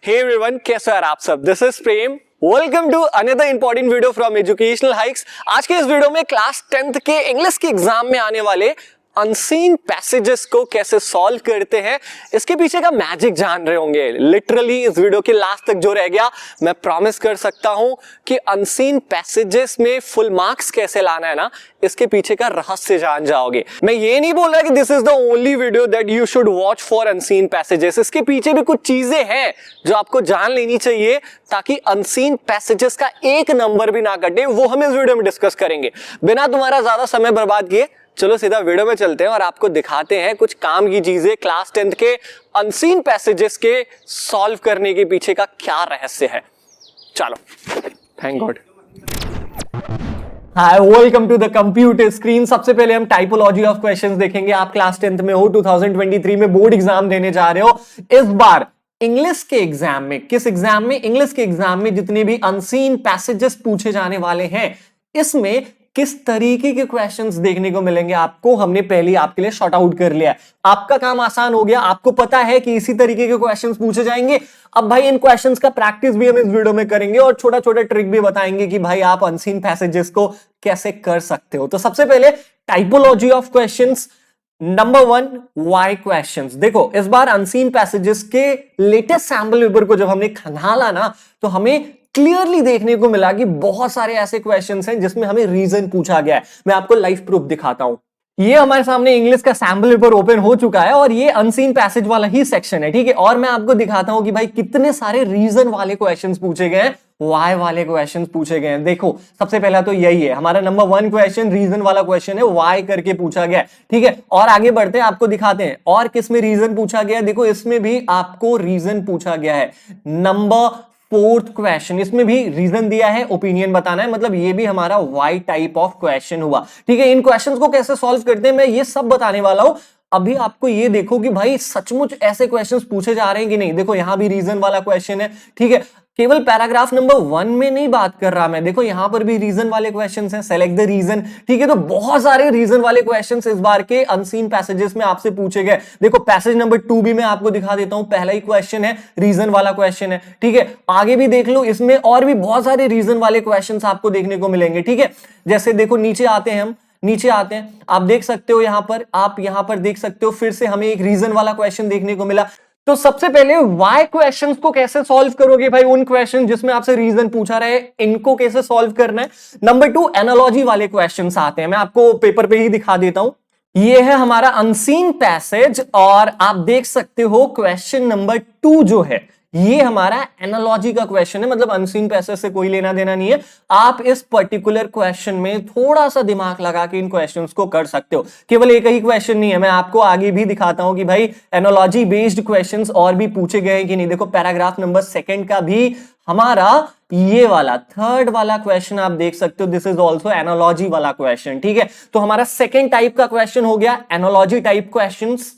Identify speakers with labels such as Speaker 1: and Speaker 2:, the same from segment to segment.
Speaker 1: Hey everyone, कैसे हैं आप सब? This is Prem. Welcome to another important video from educational hikes. आज के इस वीडियो में क्लास 10th के इंग्लिश के एग्जाम में आने वाले अनसीन पैसेजेस को कैसे सॉल्व करते हैं, इसके पीछे का मैजिक जान रहे होंगे। लिटरली इस वीडियो के लास्ट तक जो रह गया, मैं प्रॉमिस कर सकता हूं कि अनसीन पैसेजेस में फुल मार्क्स कैसे लाना है ना, इसके पीछे का रहस्य जान जाओगे। मैं ये नहीं बोल रहा कि this is the only video that you should watch for unseen passages. इसके पीछे भी कुछ चीजें हैं जो आपको जान लेनी चाहिए ताकि अनसीन पैसेजेस का एक नंबर भी ना कटे। वो हम इस वीडियो में डिस्कस करेंगे। बिना तुम्हारा ज्यादा समय बर्बाद किए चलो सीधा वीडियो में चलते हैं और आपको दिखाते हैं कुछ काम की चीजें, क्लास 10th के अनसीन पैसेजेस के सॉल्व करने के पीछे का क्या रहस्य है। चलो, thank God. Hi, welcome to the computer screen. सबसे पहले हम टाइपोलॉजी ऑफ क्वेश्चंस देखेंगे। आप क्लास 10th में हो, 2023 में बोर्ड एग्जाम देने जा रहे हो। इस बार इंग्लिश के एग्जाम में, किस एग्जाम में? इंग्लिश के एग्जाम में जितने भी अनसीन पैसेजेस पूछे जाने वाले हैं, इसमें किस तरीके के क्वेश्चंस देखने को मिलेंगे आपको, हमने पहले आपके लिए शॉर्ट आउट कर लिया है। आपका काम आसान हो गया, आपको पता है कि इसी तरीके के क्वेश्चंस पूछे जाएंगे। अब भाई इन क्वेश्चंस का प्रैक्टिस भी हम इस वीडियो में करेंगे और छोटा छोटा ट्रिक भी बताएंगे कि भाई आप अनसीन पैसेजेस को कैसे कर सकते हो। तो सबसे पहले typology of questions. Number 1, why questions. देखो, इस बार अनसीन पैसेजेस के लेटेस्ट सैंपल पेपर को जब हमने खंगाला ना, तो हमें क्लियरली देखने को मिला कि बहुत सारे ऐसे क्वेश्चंस हैं जिसमें हमें रीजन पूछा गया है। मैं आपको लाइव प्रूफ दिखाता हूं। ये हमारे सामने इंग्लिश का सैंपल पेपर ओपन हो चुका है और ये अनसीन पैसेज वाला ही सेक्शन है, ठीक है। और मैं आपको दिखाता हूं कि भाई कितने सारे रीजन वाले क्वेश्चंस पूछे गए हैं, वाई वाले क्वेश्चंस पूछे गए हैं। देखो, सबसे पहला तो यही है, हमारा नंबर 1 क्वेश्चन रीजन वाला क्वेश्चन है, वाई करके पूछा गया है, ठीक है। और आगे बढ़ते हैं, आपको दिखाते हैं और किस में रीजन पूछा गया है। देखो, इसमें भी आपको रीजन पूछा गया है। नंबर 4th क्वेश्चन, इसमें भी रीजन दिया है, ओपिनियन बताना है, मतलब ये भी हमारा वाई टाइप ऑफ क्वेश्चन हुआ, ठीक है। इन क्वेश्चंस को कैसे सॉल्व करते हैं मैं ये सब बताने वाला हूं। अभी आपको ये देखो कि भाई सचमुच ऐसे क्वेश्चंस पूछे जा रहे हैं कि नहीं। देखो, यहां भी रीजन वाला क्वेश्चन है, ठीक है। केवल पैराग्राफ नंबर 1 में नहीं बात कर रहा मैं, देखो यहां पर भी रीजन वाले क्वेश्चंस हैं, सेलेक्ट द रीजन, ठीक है। तो बहुत सारे रीजन वाले क्वेश्चंस इस बार के अनसीन पैसेजेस में आपसे पूछे गए। देखो, पैसेज नंबर 2 भी मैं आपको दिखा देता हूं, पहला ही क्वेश्चन है, रीजन वाला क्वेश्चन है, ठीक है। आगे भी देख लो, इसमें और भी बहुत सारे रीजन वाले क्वेश्चंस आपको देखने को मिलेंगे, ठीक है। जैसे देखो, नीचे आते हैं हम, नीचे आते हैं, आप देख सकते हो यहां पर, आप यहां पर देख सकते हो, फिर से हमें एक रीजन वाला क्वेश्चन देखने को मिला। तो सबसे पहले वाई क्वेश्चंस को कैसे सॉल्व करोगे भाई? उन क्वेश्चन जिसमें आपसे रीजन पूछा रहे, इनको कैसे सॉल्व करना है। नंबर 2, एनालॉजी वाले क्वेश्चंस आते हैं, मैं आपको पेपर पे ही दिखा देता हूं। ये है हमारा अनसीन पैसेज और आप देख सकते हो क्वेश्चन नंबर 2 जो है, ये हमारा एनालॉजी का क्वेश्चन है, मतलब अनसीन पैसेज से कोई लेना देना नहीं है। आप इस पर्टिकुलर क्वेश्चन में थोड़ा सा दिमाग लगा के इन क्वेश्चंस को कर सकते हो। केवल एक ही क्वेश्चन नहीं है, मैं आपको आगे भी दिखाता हूं कि भाई एनालॉजी बेस्ड क्वेश्चंस और भी पूछे गए हैं कि नहीं। देखो, पैराग्राफ नंबर 2 का भी हमारा ये वाला 3rd वाला क्वेश्चन आप देख सकते हो, दिस इज ऑल्सो एनालॉजी वाला क्वेश्चन, ठीक है। तो हमारा 2nd टाइप का क्वेश्चन हो गया एनालॉजी टाइप क्वेश्चंस।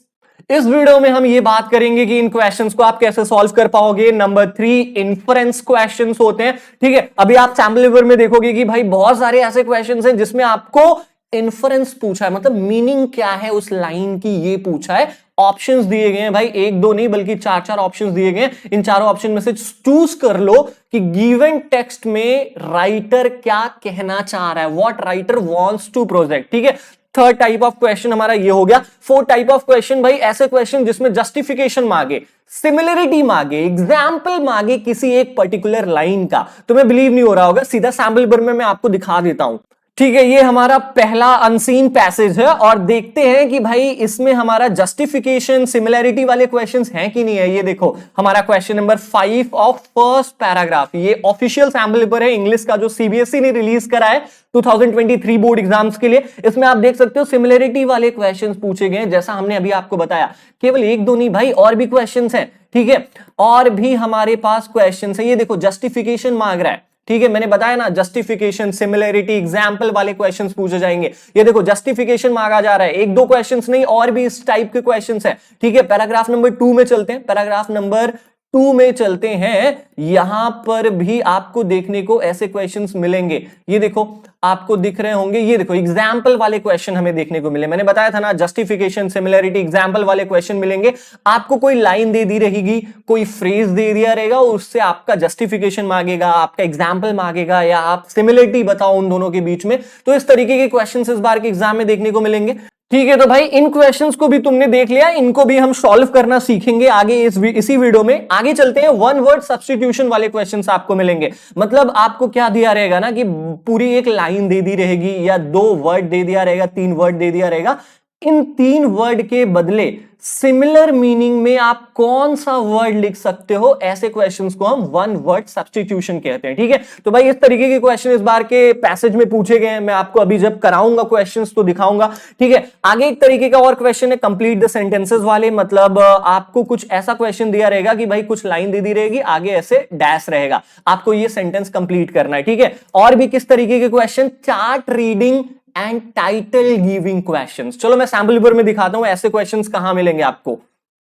Speaker 1: इस वीडियो में हम ये बात करेंगे कि इन क्वेश्चंस को आप कैसे सॉल्व कर पाओगे। नंबर 3, इन्फरेंस क्वेश्चंस होते हैं, ठीक है। अभी आप सैंपल पेपर में देखोगे कि भाई बहुत सारे ऐसे क्वेश्चंस हैं जिसमें आपको इन्फरेंस पूछा है, मतलब मीनिंग क्या है उस लाइन की, ये पूछा है। ऑप्शंस दिए गए हैं भाई, 1-2 नहीं बल्कि 4-4 ऑप्शंस दिए गए हैं। इन चारों ऑप्शन में से चूज कर लो कि गिवन टेक्स्ट में राइटर क्या कहना चाह रहा है, what writer wants to project, ठीक है। 3rd टाइप ऑफ क्वेश्चन हमारा ये हो गया। 4th टाइप ऑफ क्वेश्चन भाई ऐसे क्वेश्चन जिसमें जस्टिफिकेशन मांगे, सिमिलरिटी मांगे, एग्जाम्पल मांगे किसी एक पर्टिकुलर लाइन का। तुम्हें बिलीव नहीं हो रहा होगा, सीधा सैंपल पेपर में मैं आपको दिखा देता हूं, ठीक है। ये हमारा पहला अनसीन पैसेज है और देखते हैं कि भाई इसमें हमारा जस्टिफिकेशन, सिमिलरिटी वाले क्वेश्चंस हैं कि नहीं है। ये देखो, हमारा question number 5 of first paragraph, ये ऑफिशियल सैंपल पेपर है इंग्लिश का जो सीबीएसई ने रिलीज करा है 2023 बोर्ड एग्जाम्स के लिए। इसमें आप देख सकते हो सिमिलरिटी वाले क्वेश्चंस पूछे गए, जैसा हमने अभी आपको बताया। केवल 1-2 नहीं भाई, और भी क्वेश्चंस हैं, ठीक है। और भी हमारे पास क्वेश्चंस है। ये देखो, जस्टिफिकेशन मांग रहा है, ठीक है। मैंने बताया ना, जस्टिफिकेशन, सिमिलरिटी, एग्जाम्पल वाले क्वेश्चंस पूछे जाएंगे। ये देखो, जस्टिफिकेशन मांगा जा रहा है, 1-2 क्वेश्चंस नहीं और भी इस टाइप के क्वेश्चंस हैं, ठीक है। पैराग्राफ नंबर 2 में चलते हैं। पैराग्राफ नंबर 2 में चलते हैं, यहां पर भी आपको देखने को ऐसे क्वेश्चंस मिलेंगे। ये देखो आपको दिख रहे होंगे, ये देखो एग्जाम्पल वाले क्वेश्चन हमें देखने को मिले। मैंने बताया था ना, जस्टिफिकेशन, सिमिलरिटी, एग्जाम्पल वाले क्वेश्चन मिलेंगे। आपको कोई लाइन दे दी रहेगी, कोई फ्रेज दे दिया रहेगा, उससे आपका जस्टिफिकेशन मांगेगा, आपका एग्जाम्पल मांगेगा, या आप सिमिलरिटी बताओ उन दोनों के बीच में। तो इस तरीके के क्वेश्चन इस बार के एग्जाम में देखने को मिलेंगे। ठीक है, तो भाई इन क्वेश्चंस को भी तुमने देख लिया, इनको भी हम सॉल्व करना सीखेंगे आगे इसी वीडियो में। आगे चलते हैं, वन वर्ड सब्स्टिट्यूशन वाले क्वेश्चंस आपको मिलेंगे। मतलब आपको क्या दिया रहेगा ना, कि पूरी एक लाइन दे दी रहेगी, या 2 वर्ड दे दिया रहेगा, 3 वर्ड दे दिया रहेगा। इन 3 वर्ड के बदले सिमिलर मीनिंग में आप कौन सा वर्ड लिख सकते हो, ऐसे क्वेश्चंस को हम वन वर्ड सब्स्टिट्यूशन कहते हैं। ठीक है, तो भाई इस तरीके के क्वेश्चन इस बार के पैसेज में पूछे गए हैं। मैं आपको अभी जब कराऊंगा क्वेश्चंस तो दिखाऊंगा। ठीक है, आगे एक तरीके का और क्वेश्चन है कंप्लीट द सेंटेंसेस वाले। मतलब आपको कुछ ऐसा क्वेश्चन दिया रहेगा कि भाई कुछ लाइन दे दी रहेगी, आगे ऐसे डैश रहेगा, आपको ये सेंटेंस कंप्लीट करना है। ठीक है, और भी किस तरीके के question, chart reading and title giving questions. चलो मैं सैंपल पेपर में दिखाता हूं ऐसे क्वेश्चंस कहां मिलेंगे आपको।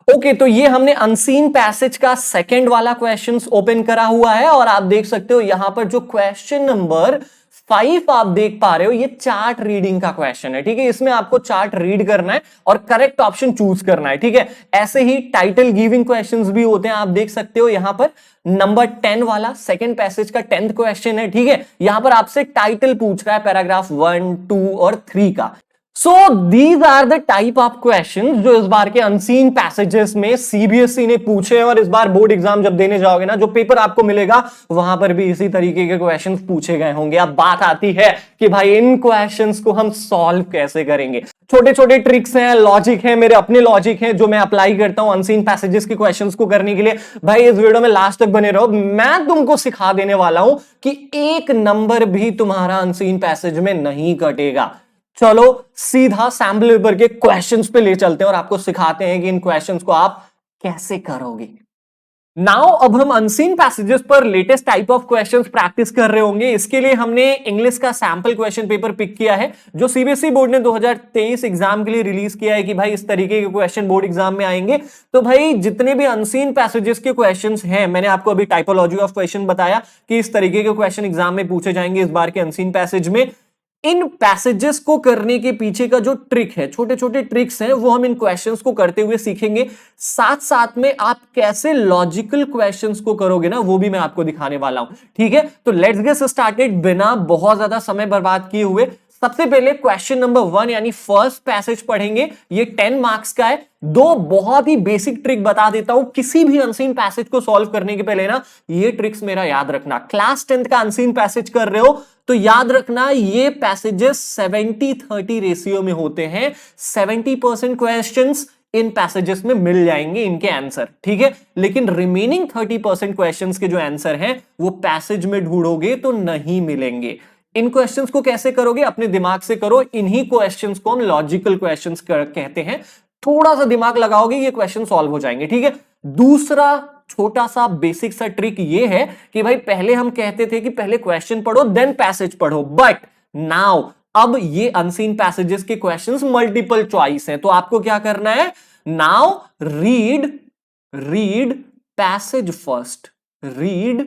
Speaker 1: ओके, तो ये हमने अनसीन पैसेज का सेकंड वाला क्वेश्चंस ओपन करा हुआ है, और आप देख सकते हो यहां पर जो क्वेश्चन नंबर 5 आप देख पा रहे हो, ये चार्ट रीडिंग का क्वेश्चन है। ठीक है, इसमें आपको चार्ट रीड करना है और करेक्ट ऑप्शन चूज करना है। ठीक है, ऐसे ही टाइटल गिविंग क्वेश्चंस भी होते हैं, आप देख सकते हो यहां पर नंबर 10 वाला सेकंड पैसेज का 10th क्वेश्चन है। ठीक है, यहां पर आपसे टाइटल पूछ रहा है पैराग्राफ 1, 2 और 3 का। So these are the type of questions जो इस बार के अनसीन पैसेजेस में सीबीएसई ने पूछे हैं, और इस बार बोर्ड एग्जाम जब देने जाओगे ना, जो पेपर आपको मिलेगा वहां पर भी इसी तरीके के क्वेश्चंस पूछे गए होंगे। अब बात आती है कि भाई इन क्वेश्चंस को हम सॉल्व कैसे करेंगे। छोटे छोटे ट्रिक्स हैं, लॉजिक है, मेरे अपने लॉजिक हैं जो मैं अप्लाई करता हूं अनसीन पैसेजेस के क्वेश्चंस को करने के लिए। भाई इस वीडियो में लास्ट तक बने रहो, मैं तुमको सिखा देने वाला हूं कि एक नंबर भी तुम्हारा अनसीन पैसेज में नहीं कटेगा। चलो सीधा सैंपल पेपर के क्वेश्चंस पे ले चलते हैं और आपको सिखाते हैं कि इन क्वेश्चंस को आप कैसे करोगे। नाउ अब हम अनसीन पैसेजेस पर latest type of questions practice कर रहे होंगे। इसके लिए हमने इंग्लिश का सैंपल क्वेश्चन पेपर पिक किया है, जो सीबीएसई बोर्ड ने 2023 एग्जाम के लिए रिलीज किया है कि भाई इस तरीके के क्वेश्चन बोर्ड एग्जाम में आएंगे। तो भाई जितने भी अनसीन पैसेजेस के क्वेश्चंस हैं, मैंने आपको अभी टाइपोलॉजी ऑफ क्वेश्चन बताया कि इस तरीके के क्वेश्चन एग्जाम में पूछे जाएंगे इस बार के अनसीन पैसेज में। इन पैसेजेस को करने के पीछे का जो ट्रिक है, छोटे छोटे ट्रिक्स हैं, वो हम इन क्वेश्चंस को करते हुए सीखेंगे। साथ साथ में आप कैसे लॉजिकल क्वेश्चंस को करोगे ना, वो भी मैं आपको दिखाने वाला हूं। ठीक है, तो लेट्स गेट स्टार्टेड बिना बहुत ज्यादा समय बर्बाद किए हुए। सबसे पहले क्वेश्चन नंबर 1 यानी फर्स्ट पैसेज पढ़ेंगे। ये 10 मार्क्स का है। 2 बहुत ही बेसिक ट्रिक बता देता हूं किसी भी अनसीन पैसेज को सॉल्व करने के पहले ना, ये ट्रिक्स मेरा याद रखना। क्लास 10th का अनसीन पैसेज कर रहे हो तो याद रखना, ये पैसेजेस 70-30 रेशियो में होते हैं। 70% क्वेश्चंस इन पैसेजेस में मिल जाएंगे इनके आंसर। ठीक है, लेकिन रिमेनिंग 30% क्वेश्चंस के जो आंसर हैं वो पैसेज में ढूंढोगे तो नहीं मिलेंगे। इन क्वेश्चंस को कैसे करोगे, अपने दिमाग से करो। इन्हीं क्वेश्चंस को हम लॉजिकल क्वेश्चंस कहते हैं। थोड़ा सा दिमाग लगाओगे ये क्वेश्चन सॉल्व हो जाएंगे। ठीक है, दूसरा छोटा सा बेसिक सा ट्रिक ये है कि भाई पहले हम कहते थे कि पहले क्वेश्चन पढ़ो देन पैसेज पढ़ो, बट नाउ अब ये अनसीन पैसेजेस के क्वेश्चंस मल्टीपल चॉइस हैं। तो आपको क्या करना है, now read passage first, read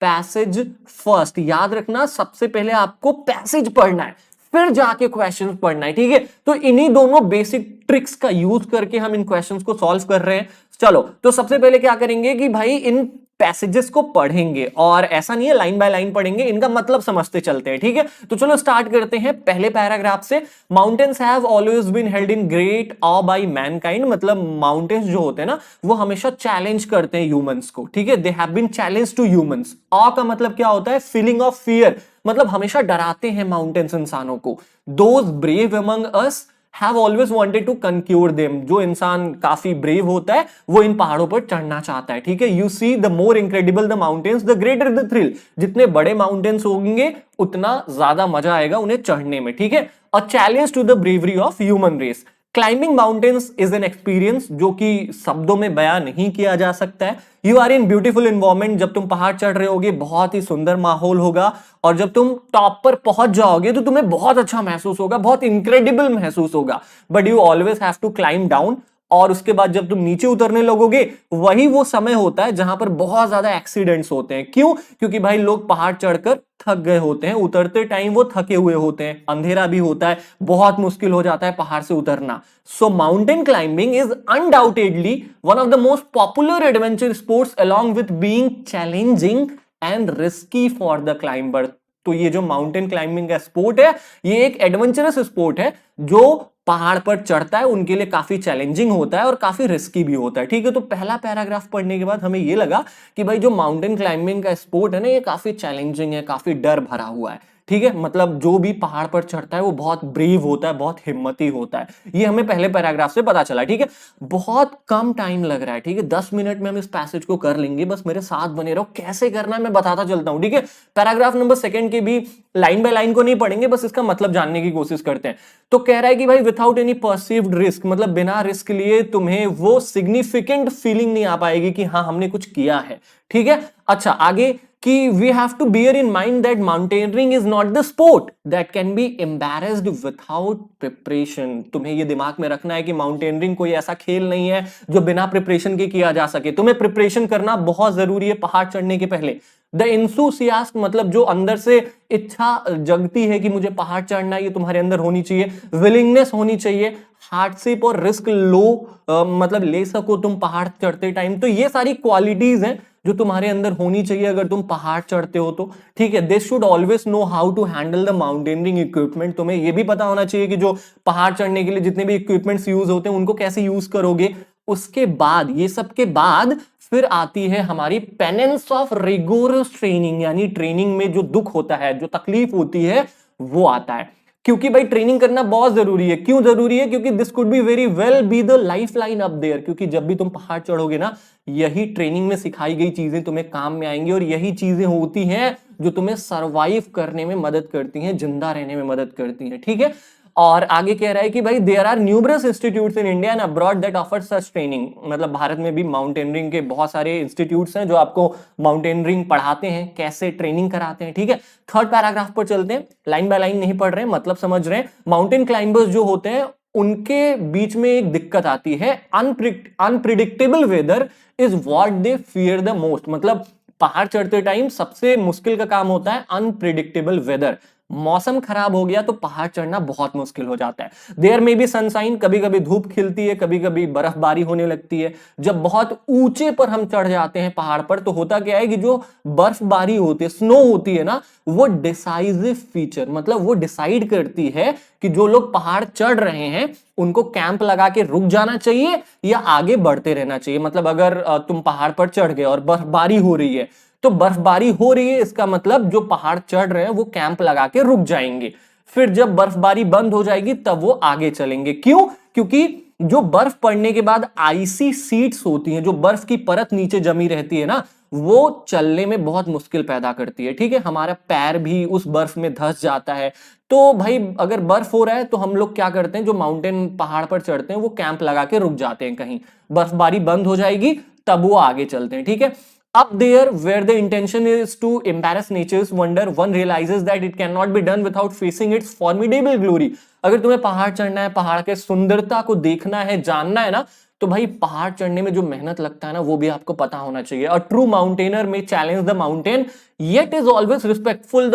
Speaker 1: passage first. याद रखना, सबसे पहले आपको पैसेज पढ़ना है, फिर जाके क्वेश्चंस पढ़ना है। ठीक है, तो इन्हीं दोनों बेसिक ट्रिक्स का यूज करके हम इन क्वेश्चंस को सॉल्व कर रहे हैं। चलो, तो सबसे पहले क्या करेंगे कि भाई इन पैसेजेस को पढ़ेंगे, और ऐसा नहीं है लाइन बाय लाइन पढ़ेंगे, इनका मतलब समझते चलते हैं। ठीक है, तो चलो स्टार्ट करते हैं पहले पैराग्राफ से। Mountains have always been held in great awe by mankind. मतलब माउंटेन्स जो होते हैं ना, वो हमेशा चैलेंज करते हैं ह्यूमंस को। ठीक है, they have been challenge to humans. ऑ का मतलब क्या होता है, फीलिंग ऑफ फियर, मतलब हमेशा डराते हैं माउंटेन्स इंसानों को। Those brave among us have always wanted to conquer them। जो इंसान काफी ब्रेव होता है वो इन पहाड़ों पर चढ़ना चाहता है। ठीक है, you see the more incredible the mountains the greater the thrill। जितने बड़े माउंटेन्स होंगे उतना ज्यादा मजा आएगा उन्हें चढ़ने में। ठीक है, a challenge to the bravery of human race। Climbing mountains is an experience जो कि शब्दों में बयां नहीं किया जा सकता है। You are in beautiful environment. जब तुम पहाड़ चढ़ रहे होगे बहुत ही सुंदर माहौल होगा, और जब तुम टॉप पर पहुंच जाओगे तो तुम्हें बहुत अच्छा महसूस होगा, बहुत इनक्रेडिबल महसूस होगा। But you always have to climb down. और उसके बाद जब तुम नीचे उतरने लगोगे वही वो समय होता है जहां पर बहुत ज्यादा एक्सीडेंट्स होते हैं। क्यों? क्योंकि भाई लोग पहाड़ चढ़कर थक गए होते हैं, उतरते टाइम वो थके हुए होते हैं, अंधेरा भी होता है, बहुत मुश्किल हो जाता है पहाड़ से उतरना। So mountain climbing is undoubtedly one of the most popular adventure sports along with being challenging and risky for the climber. तो ये जो माउंटेन क्लाइंबिंग का स्पोर्ट है ये एक एडवेंचरस स्पोर्ट है जो पहाड़ पर चढ़ता है उनके लिए काफी चैलेंजिंग होता है और काफी रिस्की भी होता है। ठीक है, तो पहला पैराग्राफ पढ़ने के बाद हमें ये लगा कि भाई जो माउंटेन क्लाइंबिंग का स्पोर्ट है ना ये काफी चैलेंजिंग है, काफी डर भरा हुआ है। ठीक है, मतलब जो भी पहाड़ पर चढ़ता है वो बहुत ब्रेव होता है, बहुत हिम्मती होता है, ये हमें पहले पैराग्राफ से पता चला। ठीक है, बहुत कम टाइम लग रहा है। ठीक है, 10 मिनट में हम इस पैसेज को कर लेंगे, बस मेरे साथ बने रहो। कैसे करना है मैं बताता चलता हूं। ठीक है, पैराग्राफ नंबर 2 के भी लाइन बाय लाइन को नहीं पढ़ेंगे, बस इसका मतलब जानने की कोशिश करते हैं। तो कह रहा है कि भाई विदाउट एनी परसीव्ड रिस्क, मतलब बिना रिस्क लिए तुम्हें वो सिग्निफिकेंट फीलिंग नहीं आ पाएगी कि हाँ हमने कुछ किया है। ठीक है, अच्छा आगे कि we have to bear in mind that mountaineering is not the sport that can be embarrassed without preparation. तुम्हें ये दिमाग में रखना है कि माउंटेनियरिंग कोई ऐसा खेल नहीं है जो बिना प्रिपरेशन के किया जा सके। तुम्हें प्रिपरेशन करना बहुत जरूरी है पहाड़ चढ़ने के पहले। द इंथुसियास्ट, मतलब जो अंदर से इच्छा जगती है कि मुझे पहाड़ चढ़ना है, ये तुम्हारे अंदर होनी चाहिए। विलिंगनेस होनी चाहिए, हार्डशिप और रिस्क लो मतलब ले सको तुम पहाड़ चढ़ते टाइम। तो ये सारी क्वालिटीज हैं जो तुम्हारे अंदर होनी चाहिए अगर तुम पहाड़ चढ़ते हो तो। ठीक है, they should always know how to handle the mountaineering equipment. तुम्हें ये भी पता होना चाहिए कि जो पहाड़ चढ़ने के लिए जितने भी इक्विपमेंट्स यूज होते हैं उनको कैसे यूज करोगे। उसके बाद ये सब के बाद फिर आती है हमारी पेनेंस ऑफ रिगोरस ट्रेनिंग, यानी ट्रेनिंग में जो दुख होता है, जो तकलीफ होती है वो आता है। क्योंकि भाई ट्रेनिंग करना बहुत जरूरी है। क्यों जरूरी है? क्योंकि this could be very well be the life line up there. क्योंकि जब भी तुम पहाड़ चढ़ोगे ना, यही ट्रेनिंग में सिखाई गई चीजें तुम्हें काम में आएंगी और यही चीजें होती हैं जो तुम्हें सरवाइव करने में मदद करती हैं, जिंदा रहने में मदद करती हैं। ठीक है, और आगे कह रहा है कि भाई there are numerous institutes in India and abroad that offer such training. मतलब भारत में भी माउंटेनियरिंग के बहुत सारे इंस्टीट्यूट्स हैं जो आपको माउंटेनियरिंग पढ़ाते हैं, कैसे ट्रेनिंग कराते हैं। ठीक है, 3rd पैराग्राफ पर चलते हैं, लाइन बाय लाइन नहीं पढ़ रहे हैं, मतलब समझ रहे हैं। माउंटेन क्लाइंबर्स जो होते हैं उनके बीच में एक दिक्कत आती है, unpredictable weather is what they fear the most. मतलब पहाड़ चढ़ते टाइम सबसे मुश्किल का काम होता है अनप्रिडिक्टेबल वेदर। मौसम खराब हो गया तो पहाड़ चढ़ना बहुत मुश्किल हो जाता है। देयर में भी सनशाइन, कभी कभी धूप खिलती है, कभी कभी बर्फबारी होने लगती है। जब बहुत ऊंचे पर हम चढ़ जाते हैं पहाड़ पर तो होता क्या है कि जो बर्फबारी होती है, स्नो होती है ना, वो डिसाइसिव फीचर, मतलब वो डिसाइड करती है कि जो लोग पहाड़ चढ़ रहे हैं उनको कैंप लगा के रुक जाना चाहिए या आगे बढ़ते रहना चाहिए। मतलब अगर तुम पहाड़ पर चढ़ गए और बर्फबारी हो रही है तो बर्फबारी हो रही है इसका मतलब जो पहाड़ चढ़ रहे हैं वो कैंप लगा के रुक जाएंगे। फिर जब बर्फबारी बंद हो जाएगी तब वो आगे चलेंगे। क्यों? क्योंकि जो बर्फ पड़ने के बाद आइसी सीट्स होती हैं, जो बर्फ की परत नीचे जमी रहती है ना, वो चलने में बहुत मुश्किल पैदा करती है। ठीक है, हमारा पैर भी उस बर्फ में धंस जाता है। तो भाई अगर बर्फ हो रहा है तो हम लोग क्या करते हैं, जो माउंटेन पहाड़ पर चढ़ते हैं वो कैंप लगा के रुक जाते हैं कहीं। बर्फबारी बंद हो जाएगी तब वो आगे चलते हैं। ठीक है, up there where the intention is to embarrass nature's wonder, one realizes that it cannot be done without facing its formidable glory। अगर तुम्हें पहाड़ चढ़ना है, पहाड़ के सुंदरता को देखना है, जानना है ना, तो भाई पहाड़ चढ़ने में जो मेहनत लगता है ना वो भी आपको पता होना चाहिए। A true mountaineer may challenge the mountain yet is always respectful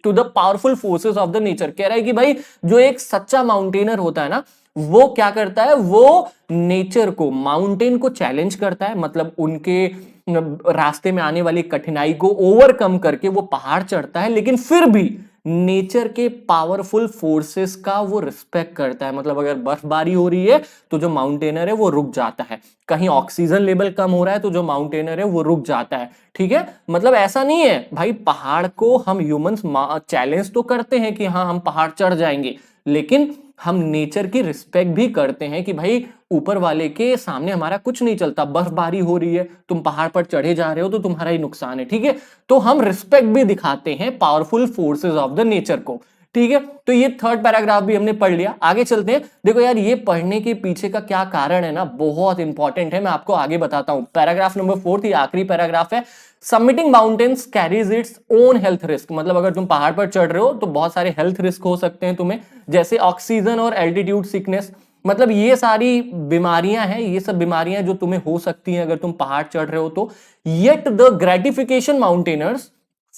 Speaker 1: to the powerful forces of the nature. कह रहा है कि भाई जो एक सच्चा माउंटेनर होता है ना वो क्या करता है, वो नेचर को, माउंटेन को चैलेंज करता है। मतलब उनके रास्ते में आने वाली कठिनाई को ओवरकम करके वो पहाड़ चढ़ता है, लेकिन फिर भी नेचर के पावरफुल फोर्सेस का वो रिस्पेक्ट करता है। मतलब अगर बर्फबारी हो रही है तो जो माउंटेनर है वो रुक जाता है, कहीं ऑक्सीजन लेवल कम हो रहा है तो जो माउंटेनर है वो रुक जाता है। ठीक है, मतलब ऐसा नहीं है भाई पहाड़ को हम ह्यूमंस चैलेंज तो करते हैं कि हाँ हम पहाड़ चढ़ जाएंगे, लेकिन हम नेचर की रिस्पेक्ट भी करते हैं कि भाई ऊपर वाले के सामने हमारा कुछ नहीं चलता। बर्फबारी हो रही है, तुम पहाड़ पर चढ़े जा रहे हो तो तुम्हारा ही नुकसान है। ठीक है, तो हम रिस्पेक्ट भी दिखाते हैं powerful forces of the nature को। ठीक है, तो ये 3rd पैराग्राफ भी हमने पढ़ लिया। आगे चलते हैं। देखो यार ये पढ़ने के पीछे का क्या कारण है ना, बहुत इंपॉर्टेंट है, मैं आपको आगे बताता हूं। पैराग्राफ नंबर 4 ये आखिरी पैराग्राफ है। Submitting mountains carries its own health risk. मतलब अगर तुम पहाड़ पर चढ़ रहे हो तो बहुत सारे हेल्थ रिस्क हो सकते हैं तुम्हें, जैसे ऑक्सीजन और एल्टीट्यूड सिकनेस। मतलब ये सारी बीमारियां हैं, ये सब बीमारियां जो तुम्हें हो सकती हैं अगर तुम पहाड़ चढ़ रहे हो तो। Yet the gratification mountaineers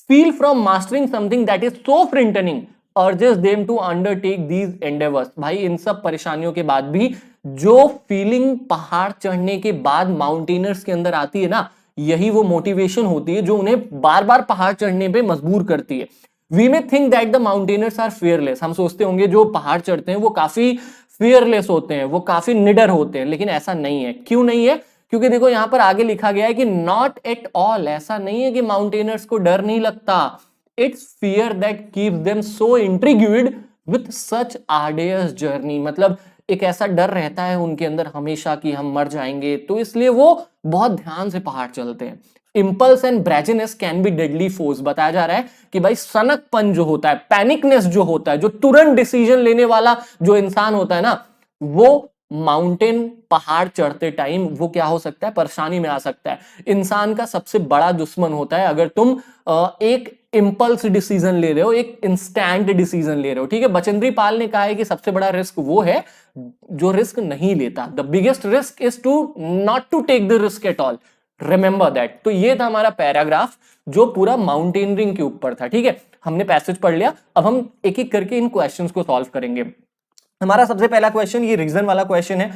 Speaker 1: feel from mastering something that is so frightening urges them to undertake these endeavours. भाई इन सब परेशानियों के बाद भी जो फीलिंग पहाड़ चढ़ने के बाद माउंटेनर्स के अंदर आती है ना, यही वो मोटिवेशन होती है जो उन्हें बार बार पहाड़ चढ़ने पे मजबूर करती है। We may think that the mountaineers are fearless. हम सोचते होंगे जो पहाड़ चढ़ते हैं वो काफी फियरलेस होते हैं, वो काफी निडर होते हैं, लेकिन ऐसा नहीं है। क्यों नहीं है? क्योंकि देखो यहां पर आगे लिखा गया है कि नॉट एट ऑल। ऐसा नहीं है कि माउंटेनर्स को डर नहीं लगता। It's fear that keeps them so intrigued with such arduous journey. मतलब एक ऐसा डर रहता है उनके अंदर हमेशा कि हम मर जाएंगे, तो इसलिए वो बहुत ध्यान से पहाड़ चलते हैं। Impulse and brazenness can be deadly force. बताया जा रहा है कि भाई सनकपन जो होता है, पैनिकनेस जो होता है, जो तुरंत डिसीजन लेने वाला जो इंसान होता है ना, वो माउंटेन पहाड़ चढ़ते टाइम वो क्या हो सकता है, परेशानी में आ सकता है। इंसान का सबसे बड़ा दुश्मन होता है अगर तुम एक इंपल्स डिसीजन ले रहे हो, एक इंस्टेंट डिसीजन ले रहे हो। ठीक है, बचेंद्री पाल ने कहा है कि सबसे बड़ा रिस्क वो है जो रिस्क नहीं लेता। The biggest risk is to not to take the risk at all, remember that. तो ये था हमारा पैराग्राफ जो पूरा माउंटेनियरिंग के ऊपर था। ठीक है, हमने पैसेज पढ़ लिया, अब हम एक एक करके इन क्वेश्चंस को सॉल्व करेंगे। हमारा सबसे पहला क्वेश्चन ये रीजन वाला क्वेश्चन है,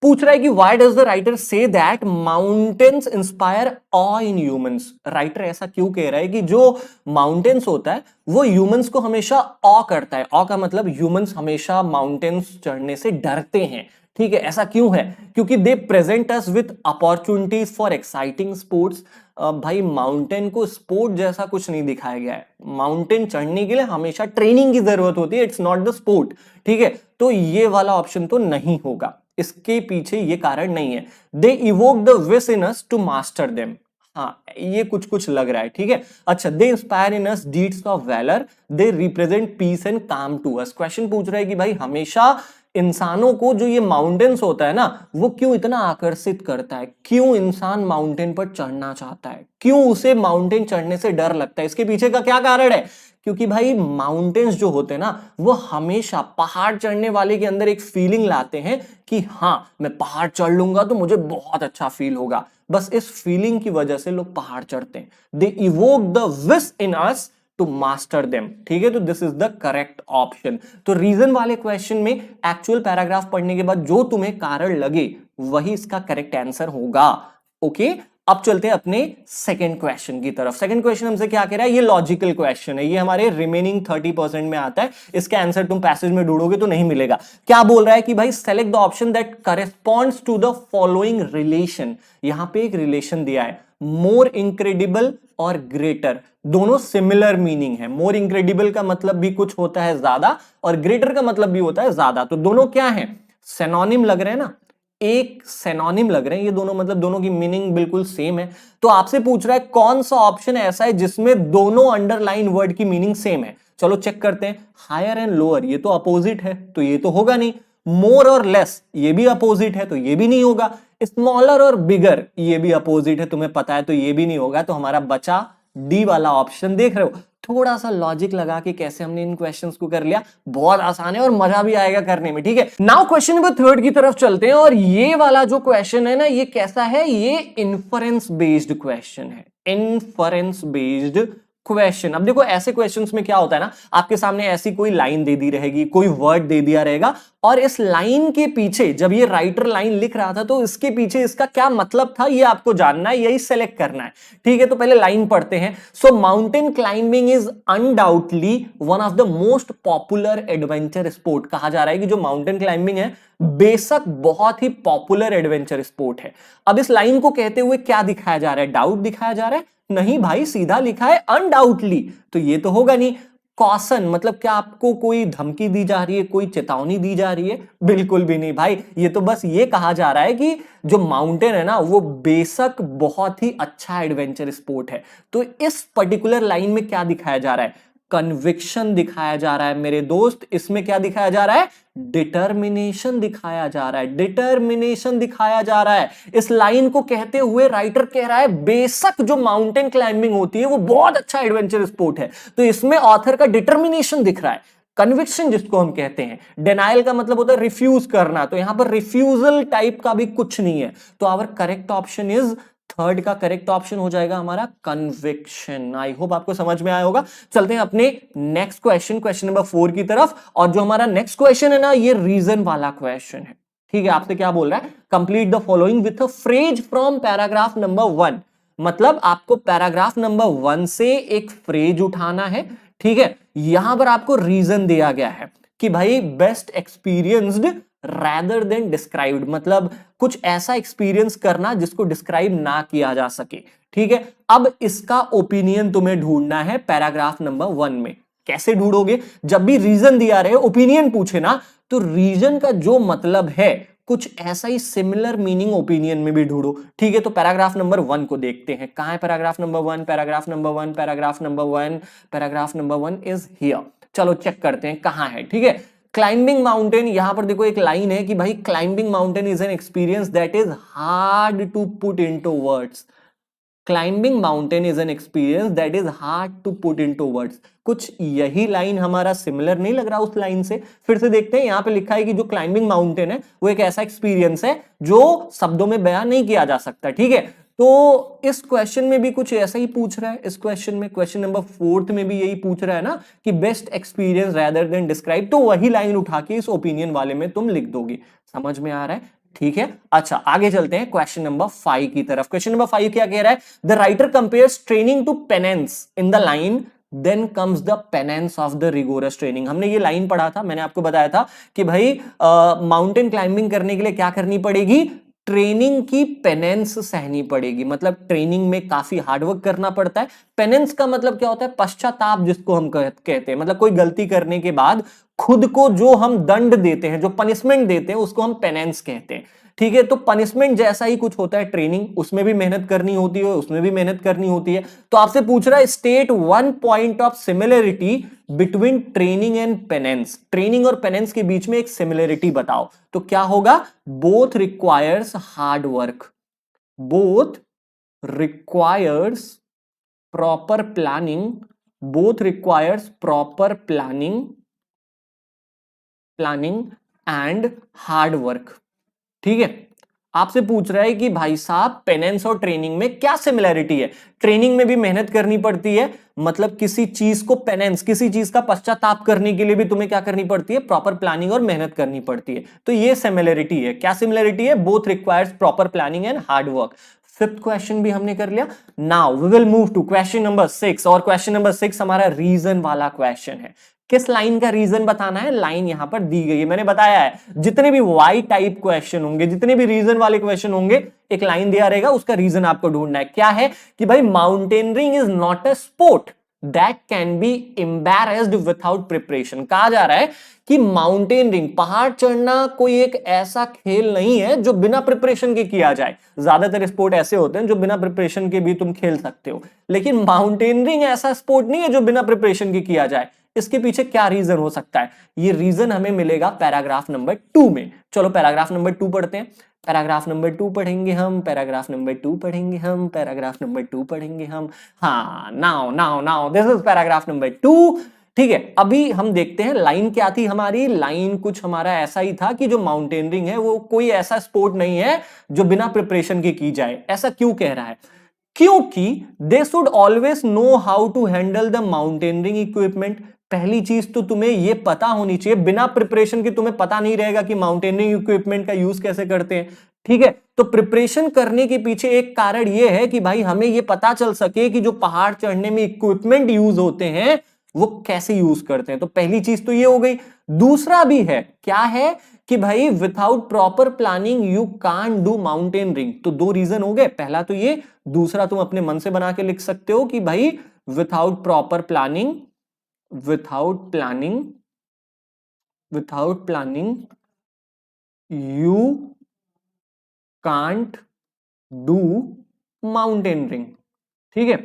Speaker 1: पूछ रहा है कि why does the writer say that mountains inspire awe in humans. Writer ऐसा क्यों कह रहा है कि जो माउंटेन्स होता है वो ह्यूमंस को हमेशा ऑ करता है। ऑ का मतलब ह्यूमंस हमेशा माउंटेन्स चढ़ने से डरते हैं। ठीक है, ऐसा क्यों है? क्योंकि दे present us with opportunities for exciting sports. भाई माउंटेन को स्पोर्ट जैसा कुछ नहीं दिखाया गया है। माउंटेन चढ़ने के लिए हमेशा ट्रेनिंग की जरूरत होती है, इट्स नॉट द स्पोर्ट। ठीक है, तो ये वाला ऑप्शन तो नहीं होगा, इसके पीछे ये कारण नहीं है। They evoke the wish in us to master them. हाँ, ये कुछ कुछ लग रहा है। ठीक है, अच्छा, they inspire in us deeds of valour, they represent peace and calm to us. Question पूछ रहा है कि भाई हमेशा इंसानों को जो ये माउंटेन्स होता है ना, वो क्यों इतना आकर्षित करता है, क्यों इंसान माउंटेन पर चढ़ना चाहता है, क्यों उसे माउंटेन चढ़ने से डर लगता है, इसके पीछे का क्या कारण है? क्योंकि भाई माउंटेन्स जो होते हैं ना, वो हमेशा पहाड़ चढ़ने वाले के अंदर एक फीलिंग लाते हैं कि हाँ मैं पहाड़ चढ़ लूंगा तो मुझे बहुत अच्छा फील होगा। बस इस फीलिंग की वजह से लोग पहाड़ चढ़ते हैं। They evoke the wish in us to master them. ठीक है, तो this is the correct option. तो रीजन वाले क्वेश्चन में एक्चुअल पैराग्राफ पढ़ने के बाद जो तुम्हें कारण लगे वही इसका करेक्ट आंसर होगा। ओके, अब चलते हैं अपने सेकंड क्वेश्चन की तरफ। सेकंड क्वेश्चन हमसे क्या कह रहा है? ये लॉजिकल क्वेश्चन है, ये हमारे रिमेनिंग 30% में आता है। इसका आंसर तुम पैसेज में ढूंढोगे तो नहीं मिलेगा। क्या बोल रहा है कि भाई select the option that corresponds to the following relation. यहां पे एक रिलेशन दिया है, मोर इनक्रेडिबल और ग्रेटर, दोनों सिमिलर मीनिंग है। मोर इनक्रेडिबल का मतलब भी कुछ होता है ज्यादा, और ग्रेटर का मतलब भी होता है ज्यादा। तो दोनों क्या है? सिनोनिम लग रहे हैं ना, एक सिनोनिम लग रहे हैं ये दोनों, मतलब दोनों की मीनिंग बिल्कुल सेम है। तो आपसे पूछ रहा है कौन सा ऑप्शन ऐसा है जिसमें दोनों अंडरलाइन वर्ड की मीनिंग सेम है। चलो चेक करते हैं। हायर एंड लोअर, ये तो अपोजिट है, तो ये तो होगा नहीं। मोर और लेस, ये भी अपोजिट है, तो ये भी नहीं होगा। स्मॉलर और बिगर, ये भी अपोजिट है, तुम्हें पता है, तो ये भी नहीं होगा। तो हमारा बचा डी वाला ऑप्शन। देख रहे हो थोड़ा सा लॉजिक लगा के कैसे हमने इन क्वेश्चंस को कर लिया, बहुत आसान है और मजा भी आएगा करने में। ठीक है, नाउ क्वेश्चन नंबर थर्ड की तरफ चलते हैं। और ये वाला जो क्वेश्चन है ना, ये कैसा है? ये इन्फरेंस बेस्ड क्वेश्चन है, इन्फरेंस बेस्ड क्वेश्चन। अब देखो ऐसे क्वेश्चंस में क्या होता है ना, आपके सामने ऐसी कोई लाइन दे दी रहेगी, कोई वर्ड दे दिया रहेगा, और इस लाइन के पीछे जब ये राइटर लाइन लिख रहा था तो इसके पीछे इसका क्या मतलब था ये आपको जानना है, यही सेलेक्ट करना है। ठीक है, तो पहले लाइन पढ़ते हैं। So mountain climbing is undoubtedly one of the most popular adventure sport. कहा जा रहा है कि जो माउंटेन क्लाइंबिंग है बेशक बहुत ही पॉपुलर एडवेंचर स्पोर्ट है। अब इस लाइन को कहते हुए क्या दिखाया जा रहा है? डाउट दिखाया जा रहा है? नहीं भाई, सीधा लिखा है अनडाउटली, तो ये तो होगा नहीं। कॉशन मतलब क्या आपको कोई धमकी दी जा रही है, कोई चेतावनी दी जा रही है? बिल्कुल भी नहीं भाई, ये तो बस ये कहा जा रहा है कि जो माउंटेन है ना वो बेशक बहुत ही अच्छा एडवेंचर स्पोर्ट है। तो इस पर्टिकुलर लाइन में क्या दिखाया जा रहा है? कन्विक्शन दिखाया जा रहा है मेरे दोस्त। इसमें क्या दिखाया जा रहा है? डिटर्मिनेशन दिखाया जा रहा है, डिटर्मिनेशन दिखाया जा रहा है। इस लाइन को कहते हुए राइटर कह रहा है बेशक जो माउंटेन क्लाइंबिंग होती है वो बहुत अच्छा एडवेंचर स्पोर्ट है, तो इसमें ऑथर का डिटर्मिनेशन दिख रहा है। कन्विक्शन जिसको हम कहते हैं, डिनायल का मतलब होता है रिफ्यूज करना, तो यहां पर रिफ्यूजल टाइप का भी कुछ नहीं है, तो our correct option is third का करेक्ट ऑप्शन हो जाएगा हमारा कन्विक्शन। आई होप आपको समझ में आया होगा। चलते हैं अपने नेक्स्ट क्वेश्चन, क्वेश्चन नंबर 4 की तरफ। और जो हमारा नेक्स्ट क्वेश्चन है ना, ये रीजन वाला क्वेश्चन है। ठीक है, आपसे क्या बोल रहा है, complete the following with a phrase from paragraph number 1। मतलब आपको पैराग्राफ नंबर 1 से एक फ्रेज उठाना है। ठीक है, यहां पर आपको रीजन दिया गया है कि भाई best experienced rather than described, मतलब कुछ ऐसा एक्सपीरियंस करना जिसको डिस्क्राइब ना किया जा सके। ठीक है, अब इसका ओपिनियन तुम्हें ढूंढना है पैराग्राफ नंबर 1 में। कैसे ढूंढोगे, जब भी रीजन दिया रहे, ओपिनियन पूछे ना, तो रीजन का जो मतलब है कुछ ऐसा ही सिमिलर मीनिंग ओपिनियन में भी ढूंढो। ठीक है, तो पैराग्राफ नंबर 1 को देखते हैं। कहां है paragraph number 1, paragraph number 1, paragraph number 1, paragraph number 1 is here. चलो चेक करते हैं कहां है। ठीक है, क्लाइंबिंग माउंटेन, यहां पर देखो एक लाइन है कि भाई climbing mountain is an experience that is hard to put into words. Climbing mountain is an experience that is hard to put into words. कुछ यही लाइन हमारा सिमिलर नहीं लग रहा उस लाइन से? फिर से देखते हैं, यहां पे लिखा है कि जो क्लाइंबिंग माउंटेन है वो एक ऐसा एक्सपीरियंस है जो शब्दों में बयान नहीं किया जा सकता। ठीक है, तो इस क्वेश्चन में भी कुछ ऐसा ही पूछ रहा है। इस क्वेश्चन में, क्वेश्चन नंबर 4 में भी यही पूछ रहा है ना कि best experience rather than describe, तो वही लाइन उठा के इस ओपिनियन वाले में तुम लिख दोगे। समझ में आ रहा है? ठीक है, अच्छा आगे चलते हैं क्वेश्चन नंबर 5 की तरफ। क्वेश्चन नंबर 5 क्या कह रहा है, the writer compares training to penance in the line then comes the penance of the rigorous training. हमने ये लाइन पढ़ा था, मैंने आपको बताया था कि भाई माउंटेन क्लाइंबिंग करने के लिए क्या करनी पड़ेगी, ट्रेनिंग की पेनेंस सहनी पड़ेगी। मतलब ट्रेनिंग में काफी हार्डवर्क करना पड़ता है। पेनेंस का मतलब क्या होता है, पश्चाताप जिसको हम कहते हैं। मतलब कोई गलती करने के बाद खुद को जो हम दंड देते हैं, जो पनिशमेंट देते हैं, उसको हम पेनेंस कहते हैं। ठीक है, तो पनिशमेंट जैसा ही कुछ होता है ट्रेनिंग, उसमें भी मेहनत करनी होती है, उसमें भी मेहनत करनी होती है। तो आपसे पूछ रहा है state one point of similarity between training and penance. Training और पेनेंस के बीच में एक सिमिलरिटी बताओ। तो क्या होगा, both requires hard work, both requires proper planning, both requires proper planning and hard work. ठीक है, आपसे पूछ रहा है कि भाई साहब पेनेंस और ट्रेनिंग में क्या सिमिलरिटी है। ट्रेनिंग में भी मेहनत करनी पड़ती है, मतलब किसी चीज को पेनेंस, किसी चीज का पश्चाताप करने के लिए भी तुम्हें क्या करनी पड़ती है, प्रॉपर प्लानिंग और मेहनत करनी पड़ती है। तो ये सिमिलरिटी है। क्या सिमिलरिटी है, both requires proper planning and hard work. Fifth question भी हमने कर लिया। Now we will move to question number 6, और क्वेश्चन नंबर 6 हमारा रीजन वाला क्वेश्चन है। किस लाइन का रीजन बताना है, लाइन यहां पर दी गई है। मैंने बताया है जितने भी वाई टाइप क्वेश्चन होंगे, जितने भी रीजन वाले क्वेश्चन होंगे, एक लाइन दिया रहेगा, उसका रीजन आपको ढूंढना है। क्या है कि भाई mountaineering is not a sport that can be embarrassed without preparation. कहा जा रहा है कि माउंटेनियरिंग, पहाड़ चढ़ना, कोई एक ऐसा खेल नहीं है जो बिना प्रिपरेशन के किया जाए। ज्यादातर स्पोर्ट ऐसे होते हैं जो बिना प्रिपरेशन के भी तुम खेल सकते हो, लेकिन माउंटेनियरिंग ऐसा स्पोर्ट नहीं है जो बिना प्रिपरेशन के किया जाए। इसके पीछे क्या रीजन हो सकता है, ये रीजन हमें मिलेगा पैराग्राफ नंबर 2 में। चलो पैराग्राफ नंबर 2 पढ़ते हैं। पैराग्राफ नंबर 2 पढ़ेंगे हम, पैराग्राफ नंबर 2 पढ़ेंगे हम, पैराग्राफ नंबर 2 पढ़ेंगे हम। हाँ, now this is paragraph number 2। ठीक है, अभी हम देखते हैं लाइन क्या थी हमारी। लाइन कुछ हमारा ऐसा ही था कि जो माउंटेनियरिंग है वो कोई ऐसा स्पोर्ट नहीं है जो बिना प्रिपरेशन के की जाए। ऐसा क्यों कह रहा है, क्योंकि they should always know how to handle the mountaineering equipment. पहली चीज तो तुम्हें यह पता होनी चाहिए, बिना प्रिपरेशन के तुम्हें पता नहीं रहेगा कि माउंटेनियरिंग इक्विपमेंट का यूज कैसे करते हैं। ठीक है, तो प्रिपरेशन करने के पीछे एक कारण यह है कि भाई हमें यह पता चल सके कि जो पहाड़ चढ़ने में इक्विपमेंट यूज होते हैं वो कैसे यूज करते हैं। तो पहली चीज तो ये हो गई। दूसरा भी है, क्या है कि भाई without proper planning you can't do mountaineering. तो दो रीजन हो गए, पहला तो ये, दूसरा तुम अपने मन से बना के लिख सकते हो कि भाई without proper planning, without planning you can't do mountaineering. ठीक है,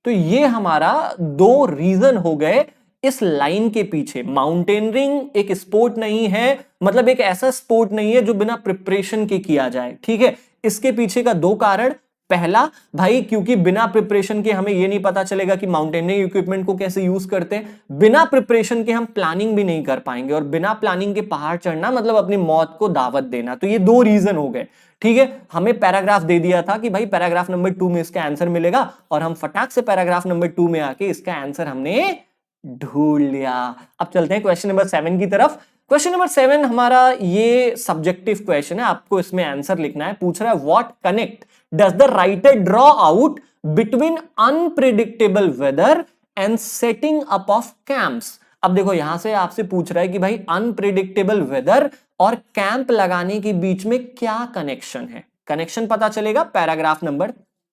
Speaker 1: तो ये हमारा दो रीजन हो गए इस लाइन के पीछे। माउंटेनियरिंग एक स्पोर्ट नहीं है, मतलब एक ऐसा स्पोर्ट नहीं है जो बिना प्रिपरेशन के किया जाए। ठीक है, इसके पीछे का दो कारण, पहला, भाई क्योंकि बिना प्रिपरेशन के हमें ये नहीं पता चलेगा कि माउंटेनियरिंग इक्विपमेंट को कैसे यूज करते हैं, बिना प्रिपरेशन के हम प्लानिंग भी नहीं कर पाएंगे, और बिना प्लानिंग के पहाड़ चढ़ना मतलब अपनी मौत को दावत देना। तो ये दो रीजन हो गए, ठीक है। हमें पैराग्राफ दे दिया था कि भाई पैराग्राफ नंबर 2 में इसका आंसर मिलेगा, और हम फटाक से पैराग्राफ नंबर 2 में आके इसका आंसर हमने ढूंढ लिया। अब चलते हैं क्वेश्चन नंबर 7 की तरफ। क्वेश्चन नंबर 7 हमारा ये सब्जेक्टिव क्वेश्चन है, आपको इसमें आंसर लिखना है। पूछ रहा है what connect does the writer draw out between unpredictable weather and setting up of camps. अब देखो यहां से आपसे पूछ रहा है कि भाई अनप्रिडिक्टेबल वेदर और कैंप लगाने के बीच में क्या कनेक्शन है। कनेक्शन पता चलेगा पैराग्राफ नंबर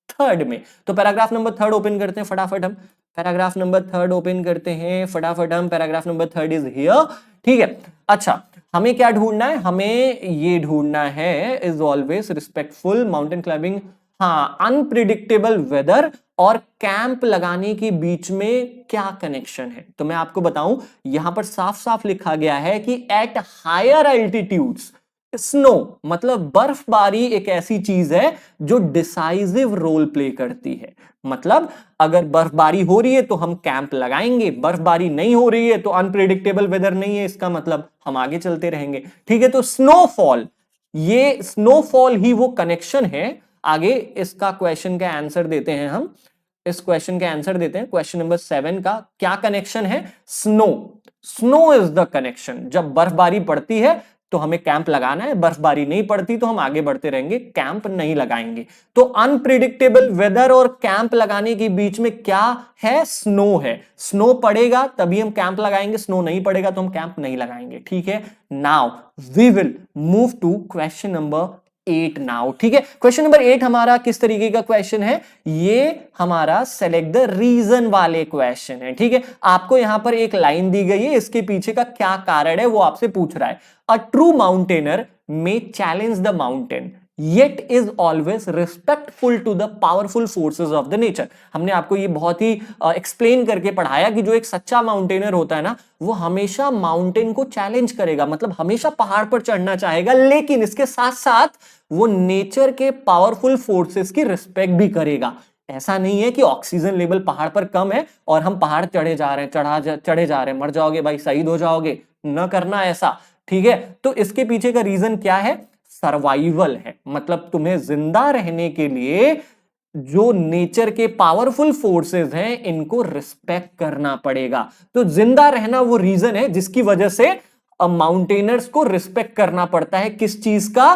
Speaker 1: 3 में। तो पैराग्राफ नंबर 3 ओपन करते हैं फटाफट हम। पैराग्राफ नंबर 3 ओपन करते हैं फटाफट हम। पैराग्राफ नंबर 3 इज हियर, ठीक है। अच्छा, हमें क्या ढूंढना है? हमें ये ढूंढना है is always respectful mountain climbing, हाँ, अनप्रिडिक्टेबल वेदर और कैंप लगाने के बीच में क्या कनेक्शन है। तो मैं आपको बताऊं, यहां पर साफ साफ लिखा गया है कि एट हायर एल्टीट्यूड्स स्नो, मतलब बर्फबारी एक ऐसी चीज है जो डिसाइसिव रोल प्ले करती है। मतलब अगर बर्फबारी हो रही है तो हम कैंप लगाएंगे, बर्फबारी नहीं हो रही है तो अनप्रेडिक्टेबल वेदर नहीं है, इसका मतलब हम आगे चलते रहेंगे, ठीक है। तो स्नोफॉल, ये स्नोफॉल ही वो कनेक्शन है। आगे इसका क्वेश्चन का आंसर देते हैं हम। इस क्वेश्चन का आंसर देते हैं। क्वेश्चन नंबर 7 का क्या कनेक्शन है? Snow, snow is the connection. जब बर्फबारी पड़ती है तो हमें कैंप लगाना है, बर्फबारी नहीं पड़ती तो हम आगे बढ़ते रहेंगे, कैंप नहीं लगाएंगे। तो अनप्रिडिक्टेबल वेदर और कैंप लगाने के बीच में क्या है? स्नो है। स्नो पड़ेगा तभी हम कैंप लगाएंगे, स्नो नहीं पड़ेगा तो हम कैंप नहीं लगाएंगे, ठीक है। Now we will move to question number 8 now, ठीक है। क्वेश्चन नंबर 8 हमारा किस तरीके का क्वेश्चन है? ये हमारा सेलेक्ट द रीजन वाले क्वेश्चन है, ठीक है। आपको यहां पर एक लाइन दी गई है, इसके पीछे का क्या कारण है वो आपसे पूछ रहा है। अ true mountaineer may challenge the mountain yet is always respectful to the powerful forces of the nature। हमने आपको ये बहुत ही एक्सप्लेन करके पढ़ाया कि जो एक सच्चा माउंटेनर होता है ना, वो हमेशा माउंटेन को चैलेंज करेगा, मतलब हमेशा पहाड़ पर चढ़ना चाहेगा, लेकिन इसके साथ साथ वो नेचर के पावरफुल फोर्सेस की रिस्पेक्ट भी करेगा। ऐसा नहीं है कि ऑक्सीजन लेवल पहाड़ पर कम है और हम पहाड़ चढ़े जा रहे हैं, चढ़े जा रहे हैं, मर जाओगे भाई, शहीद हो जाओगे, न करना ऐसा, ठीक है। तो इसके पीछे का रीजन क्या है? सर्वाइवल है, मतलब तुम्हें जिंदा रहने के लिए जो नेचर के पावरफुल फोर्सेस हैं इनको रिस्पेक्ट करना पड़ेगा। तो जिंदा रहना वो रीजन है जिसकी वजह से माउंटेनर्स को रिस्पेक्ट करना पड़ता है। किस चीज का?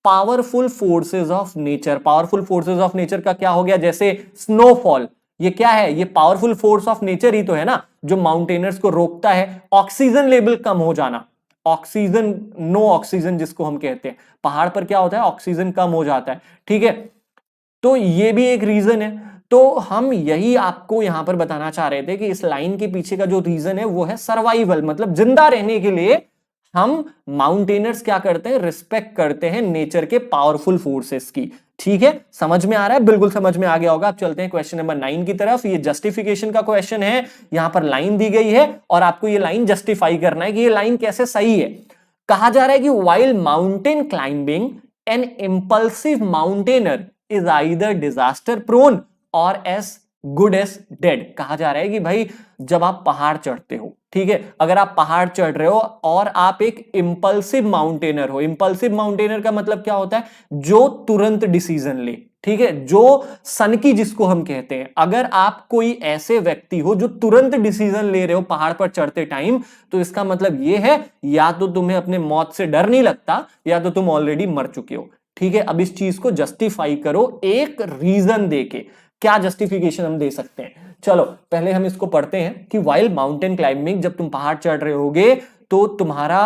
Speaker 1: Powerful forces of nature. Powerful forces of nature का क्या हो गया? जैसे स्नोफॉल, ये क्या है? ये पावरफुल फोर्स ऑफ नेचर ही तो है ना, जो माउंटेनर्स को रोकता है। ऑक्सीजन लेवल कम हो जाना, ऑक्सीजन, नो ऑक्सीजन जिसको हम कहते हैं, पहाड़ पर क्या होता है? ऑक्सीजन कम हो जाता है, ठीक है। तो ये भी एक रीजन है। तो हम यही आपको यहां पर बताना चाह रहे थे कि इस लाइन के पीछे का जो रीजन है वो है सर्वाइवल, मतलब जिंदा रहने के लिए हम माउंटेनर्स क्या करते हैं? रिस्पेक्ट करते हैं नेचर के पावरफुल फोर्सेस की, ठीक है। समझ में आ रहा है? बिल्कुल समझ में आ गया होगा। अब चलते हैं क्वेश्चन नंबर 9 की तरफ। ये जस्टिफिकेशन का क्वेश्चन है। यहां पर लाइन दी गई है और आपको ये लाइन जस्टिफाई करना है कि ये लाइन कैसे सही है। कहा जा रहा है कि while mountain climbing an impulsive mountaineer is either disaster prone or as good as dead. कहा जा रहा है कि भाई जब आप पहाड़ चढ़ते हो, ठीक है, अगर आप पहाड़ चढ़ रहे हो और आप एक इंपल्सिव माउंटेनर हो, इंपल्सिव माउंटेनर का मतलब क्या होता है? जो तुरंत डिसीजन ले, ठीक है, जो सनकी जिसको हम कहते हैं। अगर आप कोई ऐसे व्यक्ति हो जो तुरंत डिसीजन ले रहे हो पहाड़ पर चढ़ते टाइम, तो इसका मतलब यह है या तो तुम्हें अपने मौत से डर नहीं लगता या तो तुम ऑलरेडी मर चुके हो, ठीक है। अब इस चीज को जस्टिफाई करो एक रीजन देके। क्या जस्टिफिकेशन हम दे सकते हैं? चलो पहले हम इसको पढ़ते हैं कि व्हाइल माउंटेन क्लाइंबिंग, जब तुम पहाड़ चढ़ रहे होगे तो तुम्हारा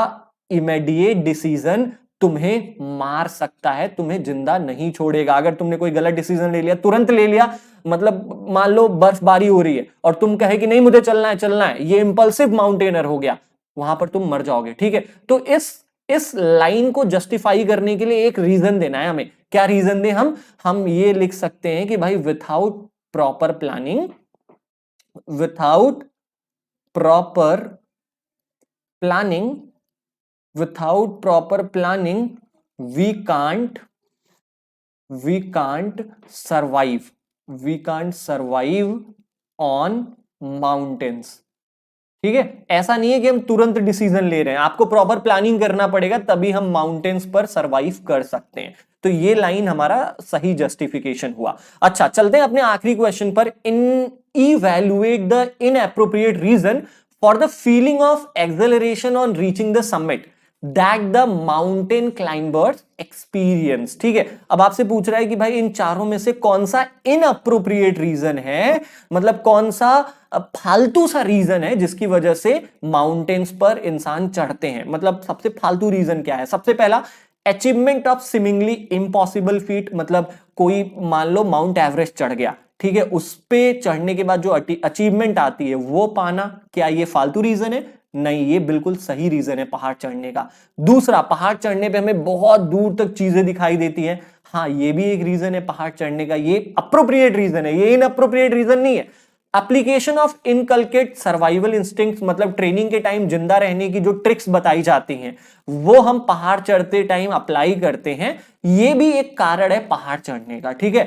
Speaker 1: इमीडिएट डिसीजन तुम्हें मार सकता है, तुम्हें जिंदा नहीं छोड़ेगा। अगर तुमने कोई गलत डिसीजन ले लिया, तुरंत ले लिया, मतलब मान लो बर्फबारी हो रही है और तुम कहे कि नहीं मुझे चलना है चलना है, ये इंपल्सिव माउंटेनर हो गया, वहां पर तुम मर जाओगे, ठीक है। तो इस लाइन को जस्टिफाई करने के लिए एक रीजन देना है हमें। क्या रीजन दे? हम ये लिख सकते हैं कि भाई without proper planning, without proper planning, without proper planning we can't we can't survive, we can't survive on mountains. ठीक है, ऐसा नहीं है कि हम तुरंत डिसीजन ले रहे हैं, आपको प्रॉपर प्लानिंग करना पड़ेगा, तभी हम माउंटेन्स पर सरवाइव कर सकते हैं। तो ये लाइन हमारा सही जस्टिफिकेशन हुआ। अच्छा, चलते हैं अपने आखिरी क्वेश्चन पर। In evaluate the inappropriate reason for the feeling of acceleration on reaching the summit that the mountain climbers experience. ठीक है, अब आपसे पूछ रहा है कि भाई इन चारों में से कौन सा इनअप्रोप्रिएट रीजन है, मतलब कौन सा फालतू सा रीजन है जिसकी वजह से माउंटेन्स पर इंसान चढ़ते हैं। मतलब सबसे फालतू रीजन क्या है? सबसे पहला, achievement of seemingly impossible feet, मतलब कोई मान लो माउंट एवरेस्ट चढ़ गया, ठीक है, उस पे चढ़ने के बाद जो अचीवमेंट आती है वो पाना, क्या ये फालतू रीजन है? नहीं, ये बिल्कुल सही रीजन है पहाड़ चढ़ने का। दूसरा, पहाड़ चढ़ने पे हमें बहुत दूर तक चीजें दिखाई देती हैं, हाँ ये भी एक रीजन है पहाड़ चढ़ने का, ये अप्रोप्रिएट रीजन है, ये इनअप्रोप्रिएट रीजन नहीं है। Application of inculcate survival instinct, मतलब ट्रेनिंग के टाइम जिंदा रहने की जो ट्रिक्स बताई जाती हैं वो हम पहाड़ चढ़ते टाइम अप्लाई करते हैं, ये भी एक कारण है पहाड़ चढ़ने का। ठीक है,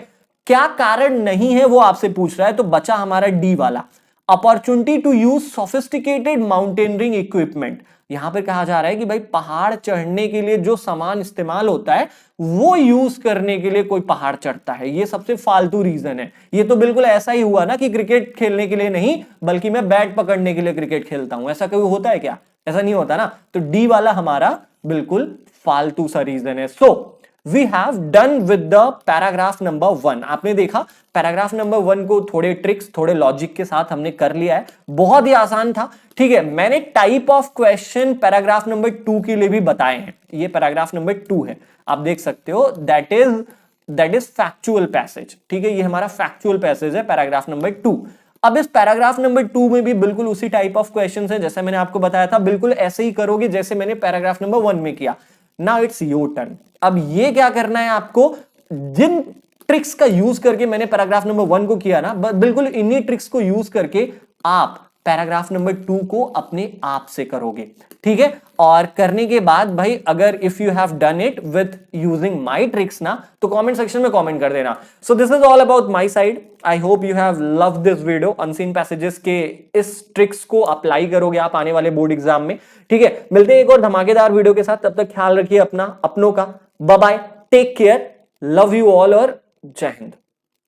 Speaker 1: क्या कारण नहीं है वो आपसे पूछ रहा है, तो बचा हमारा डी वाला, opportunity to use sophisticated mountaineering equipment. यहां पर कहा जा रहा है कि भाई पहाड़ चढ़ने के लिए जो सामान इस्तेमाल होता है वो यूज करने के लिए कोई पहाड़ चढ़ता है, ये सबसे फालतू रीजन है। ये तो बिल्कुल ऐसा ही हुआ ना कि क्रिकेट खेलने के लिए नहीं, बल्कि मैं बैट पकड़ने के लिए क्रिकेट खेलता हूं, ऐसा कभी होता है क्या? ऐसा नहीं होता ना। तो डी वाला हमारा बिल्कुल फालतू सा रीजन है। So we have done with the paragraph number 1। आपने देखा पैराग्राफ नंबर 1 को थोड़े ट्रिक्स, थोड़े लॉजिक के साथ हमने कर लिया है, बहुत ही आसान था। ठीक है, मैंने type of question paragraph number 2 के लिए भी बताए हैं, ये पैराग्राफ नंबर 2 है, आप देख सकते हो, दैट इज फैक्चुअल पैसेज। ठीक है, ये हमारा फैक्चुअल पैसेज है पैराग्राफ नंबर 2। अब इस पैराग्राफ नंबर 2 में भी बिल्कुल उसी टाइप ऑफ क्वेश्चंस है जैसे मैंने आपको बताया था, बिल्कुल ऐसे ही करोगे जैसे मैंने पैराग्राफ नंबर 1 में किया। Now it's your turn. अब ये क्या करना है आपको, जिन ट्रिक्स का यूज करके मैंने पैराग्राफ नंबर 1 को किया ना, बिल्कुल इन्हीं ट्रिक्स को यूज करके आप पैराग्राफ नंबर 2 को अपने आप से करोगे। ठीक है, और करने के बाद भाई अगर if you have done it with using my tricks ना, तो कमेंट सेक्शन में कमेंट कर देना। So this is all about my side. I hope you have loved this video. Unseen passages के इस ट्रिक्स को अप्लाई करोगे आप आने वाले बोर्ड एग्जाम में। ठीक है, मिलते हैं एक और धमाकेदार वीडियो के साथ, तब तक ख्याल रखिए अपना, अपनों का। Bye bye, take care, love you all और जय हिंद।